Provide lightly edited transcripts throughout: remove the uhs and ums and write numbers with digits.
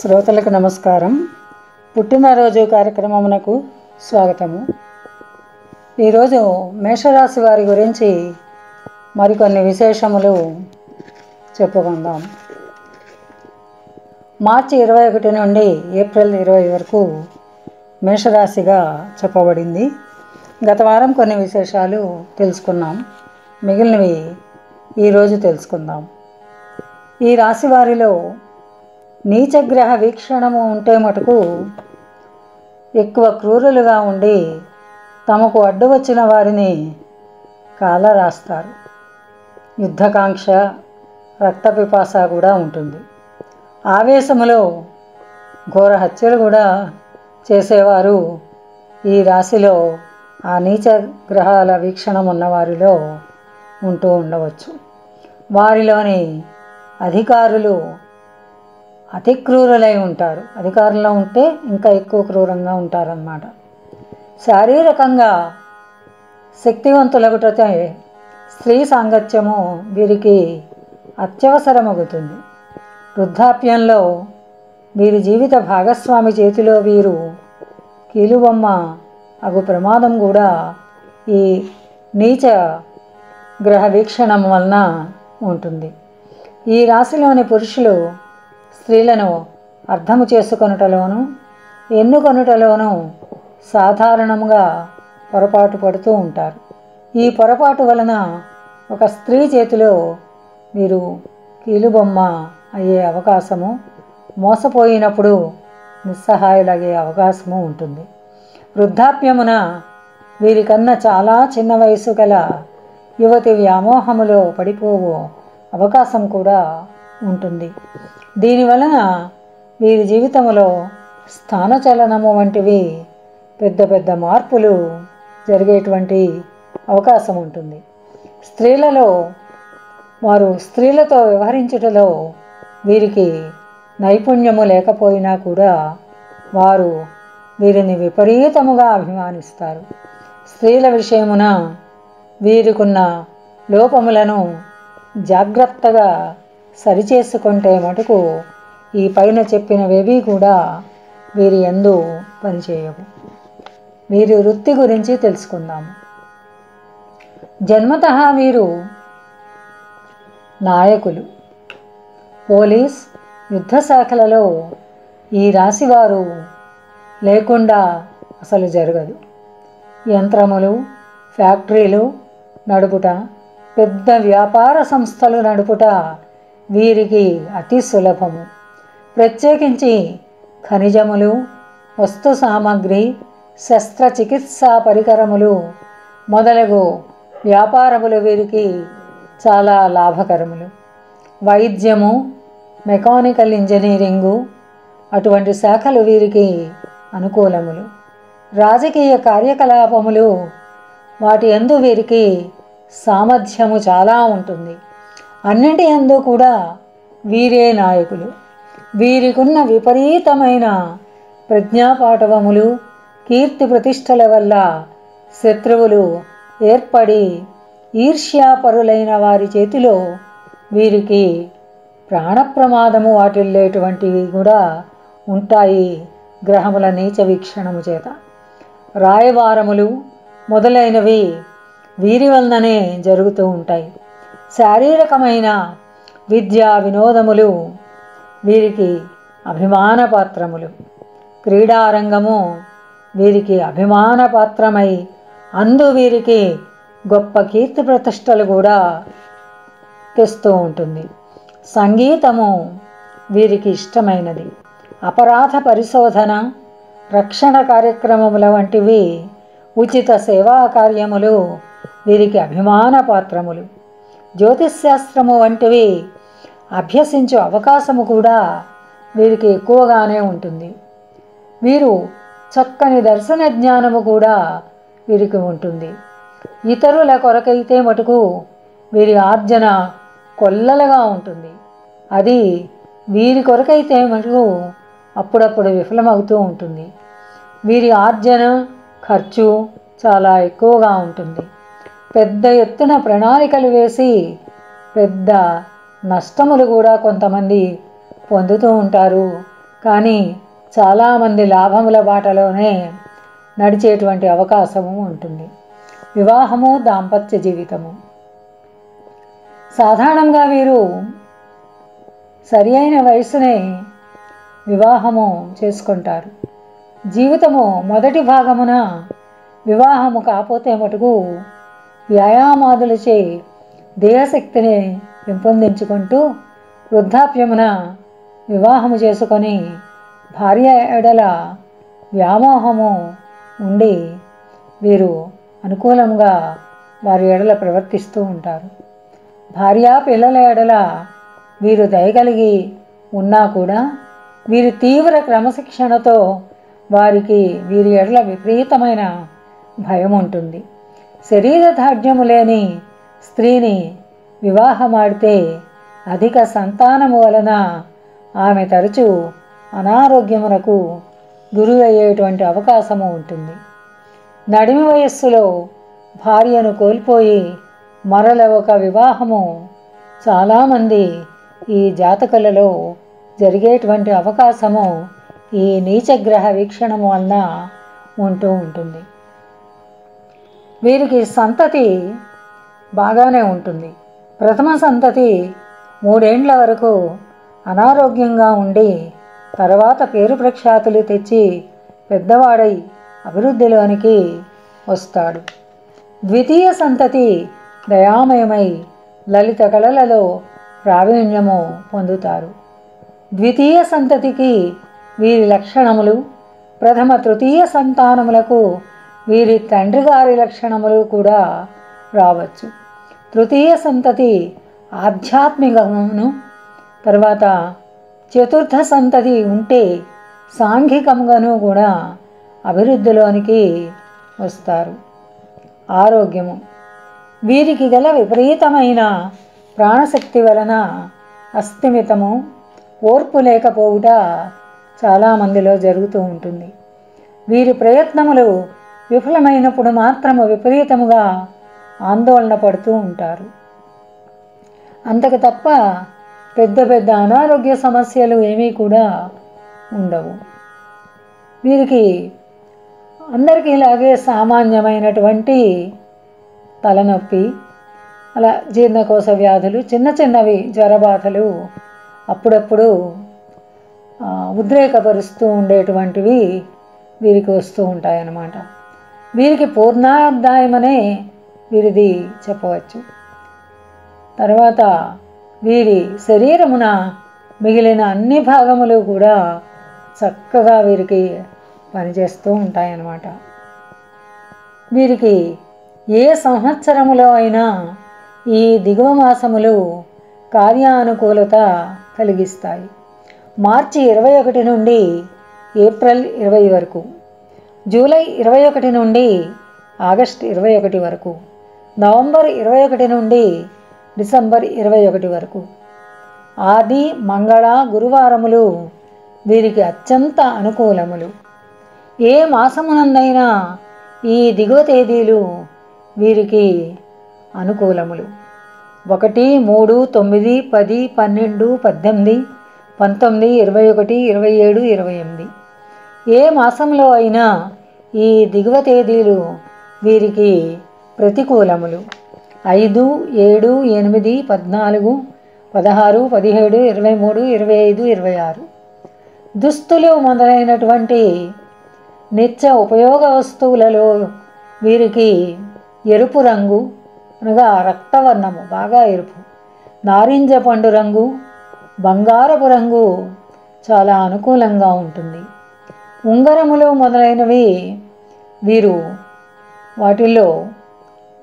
శ్రోతలకు నమస్కారం. పుట్టినరోజు కార్యక్రమమునకు స్వాగతము. ఈరోజు మేషరాశి వారి గురించి మరికొన్ని విశేషములు చెప్పుకుందాం. మార్చి 21 నుండి ఏప్రిల్ 20 వరకు మేషరాశిగా చెప్పబడింది. గత వారం కొన్ని విశేషాలు తెలుసుకున్నాం. మిగిలినవి ఈరోజు తెలుసుకుందాం. ఈ రాశి వారిలో నీచగ్రహ వీక్షణము ఉంటే మటుకు ఎక్కువ క్రూరులుగా ఉండి తమకు అడ్డు వచ్చిన వారిని కాల రాస్తారు. యుద్ధకాంక్ష, రక్తపిపాస కూడా ఉంటుంది. ఆవేశములో ఘోర హత్యలు కూడా చేసేవారు ఈ రాశిలో ఆ నీచ గ్రహాల వీక్షణం ఉన్నవారిలో ఉంటూ ఉండవచ్చు. వారిలోని అధికారులు అతి క్రూరులై ఉంటారు. అధికారంలో ఉంటే ఇంకా ఎక్కువ క్రూరంగా ఉంటారన్నమాట. శారీరకంగా శక్తివంతులగుటతే స్త్రీ సాంగత్యము వీరికి అత్యవసరమగుతుంది. వృద్ధాప్యంలో వీరి జీవిత భాగస్వామి చేతిలో వీరు కీలుబొమ్మ అగు ప్రమాదం కూడా ఈ నీచ గ్రహ వీక్షణం వలన ఉంటుంది. ఈ రాశిలోని పురుషులు స్త్రీలను అర్థము చేసుకొనుటలోను ఎన్నుకొనుటలోనూ సాధారణంగా పొరపాటు పడుతూ ఉంటారు. ఈ పొరపాటు వలన ఒక స్త్రీ చేతిలో వీరు కీలుబొమ్మ అయ్యే అవకాశము, మోసపోయినప్పుడు నిస్సహాయులయ్యే అవకాశము ఉంటుంది. వృద్ధాప్యమున వీరికన్నా చాలా చిన్న వయసు గల యువతి వ్యామోహములో పడిపోవు అవకాశం కూడా ఉంటుంది. దీనివలన వీరి జీవితంలో స్థానచలనము వంటివి పెద్ద పెద్ద మార్పులు జరిగేటువంటి అవకాశం ఉంటుంది. వారు స్త్రీలతో వ్యవహరించుటలో వీరికి నైపుణ్యము లేకపోయినా కూడా వారు వీరిని విపరీతముగా అభిమానిస్తారు. స్త్రీల విషయమున వీరికున్న లోపములను జాగ్రత్తగా సరిచేసుకుంటే మటుకు ఈ పైన చెప్పినవేవి కూడా వీరి యందు పనిచేయవు. వీరి వృత్తి గురించి తెలుసుకుందాము. జన్మతః వీరు నాయకులు. పోలీస్, యుద్ధ శాఖలలో ఈ రాశివారు లేకుండా అసలు జరగదు. యంత్రములు, ఫ్యాక్టరీలు నడుపుట, పెద్ద వ్యాపార సంస్థలు నడుపుట వీరికి అతి సులభము. ప్రత్యేకించి ఖనిజములు, వస్తు సామగ్రి, శస్త్రచికిత్సా పరికరములు మొదలగు వ్యాపారములు వీరికి చాలా లాభకరములు. వైద్యము, మెకానికల్ ఇంజనీరింగు అటువంటి శాఖలు వీరికి అనుకూలములు. రాజకీయ కార్యకలాపములు వాటి యందు వీరికి సామర్థ్యము చాలా ఉంటుంది. అన్నింటి యందు కూడా వీరే నాయకులు. వీరికున్న విపరీతమైన ప్రజ్ఞాపాఠవములు, కీర్తి ప్రతిష్టల వల్ల శత్రువులు ఏర్పడి ఈర్ష్యాపరులైన వారి చేతిలో వీరికి ప్రాణప్రమాదము వాటిల్లేటువంటివి కూడా ఉంటాయి గ్రహముల నీచ వీక్షణము చేత. రాయబారములు మొదలైనవి వీరి వలననే జరుగుతూ ఉంటాయి. శారీరకమైన విద్యా వినోదములు వీరికి అభిమానపాత్రములు. క్రీడారంగము వీరికి అభిమానపాత్రమై అందు వీరికి గొప్ప కీర్తి ప్రతిష్టలు కూడా తెస్తూ ఉంటుంది. సంగీతము వీరికి ఇష్టమైనది. అపరాధ పరిశోధన, రక్షణ కార్యక్రమముల వంటివి, ఉచిత సేవా కార్యములు వీరికి అభిమాన పాత్రములు. జ్యోతిష్శాస్త్రము వంటివి అభ్యసించే అవకాశము కూడా వీరికి ఎక్కువగానే ఉంటుంది. వీరు చక్కని దర్శన జ్ఞానము కూడా వీరికి ఉంటుంది. ఇతరుల కొరకైతే మటుకు వీరి ఆర్జన కొల్లలుగా ఉంటుంది. అది వీరి కొరకైతే మటుకు అప్పుడప్పుడు విఫలమవుతూ ఉంటుంది. వీరి ఆర్జన ఖర్చు చాలా ఎక్కువగా ఉంటుంది. పెద్ద ఎత్తున ప్రణాళికలు వేసి పెద్ద నష్టములు కూడా కొంతమంది పొందుతూ ఉంటారు. కానీ చాలామంది లాభముల బాటలోనే నడిచేటువంటి అవకాశము ఉంటుంది. వివాహము, దాంపత్య జీవితము సాధారణంగా వీరు సరి అయిన వయసునే వివాహము చేసుకుంటారు. జీవితము మొదటి భాగమున వివాహము కాకపోతే మటుకు వ్యాయామాదులచే దేహశక్తిని పెంపొందించుకుంటూ వృద్ధాప్యమున వివాహము చేసుకొని భార్య ఎడల వ్యామోహము ఉండి వీరు అనుకూలంగా వారి ఎడల ప్రవర్తిస్తూ ఉంటారు. భార్య పిల్లల ఎడల వీరు దయగలిగి ఉన్నా కూడా వీరి తీవ్ర క్రమశిక్షణతో వీరి ఎడల విపరీతమైన భయం ఉంటుంది. శరీర దాఢ్యము లేని స్త్రీని వివాహమాడితే అధిక సంతానము వలన ఆమె తరచూ అనారోగ్యమునకు గురి అయ్యేటువంటి అవకాశము ఉంటుంది. నడిమి వయస్సులో భార్యను కోల్పోయి మరల ఒక వివాహము చాలామంది ఈ జాతకులలో జరిగేటువంటి అవకాశము ఈ నీచగ్రహ వీక్షణము వలన ఉంటూ ఉంటుంది. వీరికి సంతతి బాగానే ఉంటుంది. ప్రథమ సంతతి 3 ఏండ్ల వరకు అనారోగ్యంగా ఉండి తర్వాత పేరు ప్రఖ్యాతులు తెచ్చి పెద్దవాడై అభివృద్ధిలోనికి వస్తాడు. ద్వితీయ సంతతి దయామయమై లలిత కళలలో ప్రావీణ్యము పొందుతారు. ద్వితీయ సంతతికి వీరి లక్షణములు, ప్రథమ తృతీయ సంతానములకు వీరి తండ్రి గారి లక్షణములు కూడా రావచ్చు. తృతీయ సంతతి ఆధ్యాత్మికమును, తర్వాత చతుర్థ సంతతి ఉంటే సాంఘికముగాను కూడా అభివృద్ధిలోనికి వస్తారు. ఆరోగ్యము వీరికి గల విపరీతమైన ప్రాణశక్తి వలన అస్థిమితము, ఓర్పు లేకపోవుట చాలామందిలో జరుగుతూ ఉంటుంది. వీరి ప్రయత్నములు విఫలమైనప్పుడు మాత్రము విపరీతముగా ఆందోళన పడుతూ ఉంటారు. అంతకు తప్ప పెద్ద పెద్ద అనారోగ్య సమస్యలు ఏమీ కూడా ఉండవు. వీరికి అందరికీ ఇలాగే సామాన్యమైనటువంటి తలనొప్పి, అలా జీర్ణకోశ వ్యాధులు, చిన్న చిన్నవి జ్వరబాధలు అప్పుడప్పుడు ఉద్రేకపరుస్తూ ఉండేటువంటివి వీరికి వస్తూ ఉంటాయన్నమాట. వీరికి పూర్ణాధ్యాయమనే వీరిది చెప్పవచ్చు. తర్వాత వీరి శరీరమున మిగిలిన అన్ని భాగములు కూడా చక్కగా వీరికి పనిచేస్తూ ఉంటాయన్నమాట. వీరికి ఏ సంవత్సరములో అయినా ఈ దిగువ మాసములు కార్యానుకూలత కలిగిస్తాయి. మార్చి 21 నుండి ఏప్రిల్ 20 వరకు, జూలై 21 నుండి ఆగస్టు 21 వరకు, నవంబర్ 21 నుండి డిసెంబర్ 21 వరకు. ఆది, మంగళ, గురువారములు వీరికి అత్యంత అనుకూలములు. ఏ మాసమునందైనా ఈ దిగువ తేదీలు వీరికి అనుకూలములు. 1, 3, 9, 10, 12, 18, 19, 21, 27, 28. ఏ మాసంలో అయినా ఈ దిగువ తేదీలు వీరికి ప్రతికూలములు. 5, 7, 8, 14, 16, 17, 23, 25, 26. దుస్తులు మొదలైనటువంటి నిత్య ఉపయోగ వస్తువులలో వీరికి ఎరుపు రంగు అనగా రక్తవర్ణము, బాగా ఎరుపు, నారింజ పండు రంగు, బంగారపు రంగు చాలా అనుకూలంగా ఉంటుంది. ఉంగరములు మొదలైనవి వీరు వాటిల్లో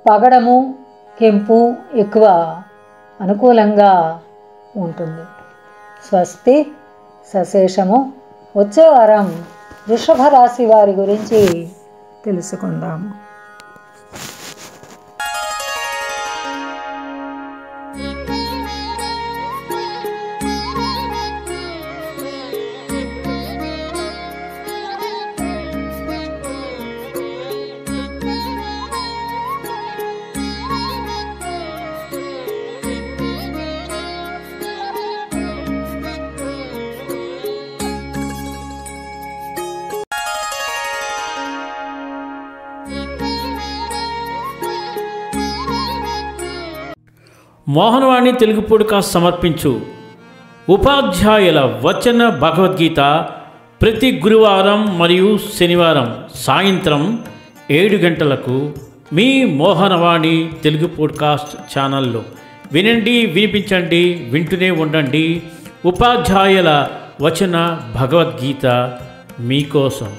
పగడము, కెంపు ఎక్కువ అనుకూలంగా ఉంటుంది. స్వస్తి, సశేషము. వచ్చే వారం వృషభ రాశి వారి గురించి తెలుసుకుందాము. మోహనవాణి తెలుగు పాడ్కాస్ట్ సమర్పించు ఉపాధ్యాయుల వచన భగవద్గీత ప్రతి గురువారం మరియు శనివారం సాయంత్రం 7 గంటలకు మీ మోహనవాణి తెలుగు పాడ్కాస్ట్ ఛానల్లో వినండి, వినిపించండి, వింటూనే ఉండండి. ఉపాధ్యాయుల వచన భగవద్గీత మీకోసం.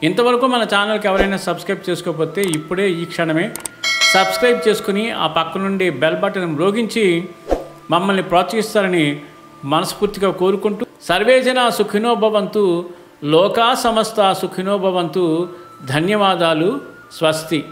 ఇంతవరకు మన ఛానల్కి ఎవరైనా సబ్స్క్రైబ్ చేసుకోకపోతే ఇప్పుడే ఈ క్షణమే సబ్స్క్రైబ్ చేసుకుని ఆ పక్క నుండి బెల్ బటన్ మ్రోగించి మమ్మల్ని ప్రోత్సహిస్తారని మనస్ఫూర్తిగా కోరుకుంటూ, సర్వేజన సుఖినో భవంతు, లోకా సమస్త సుఖినో భవంతు. ధన్యవాదాలు. స్వస్తి.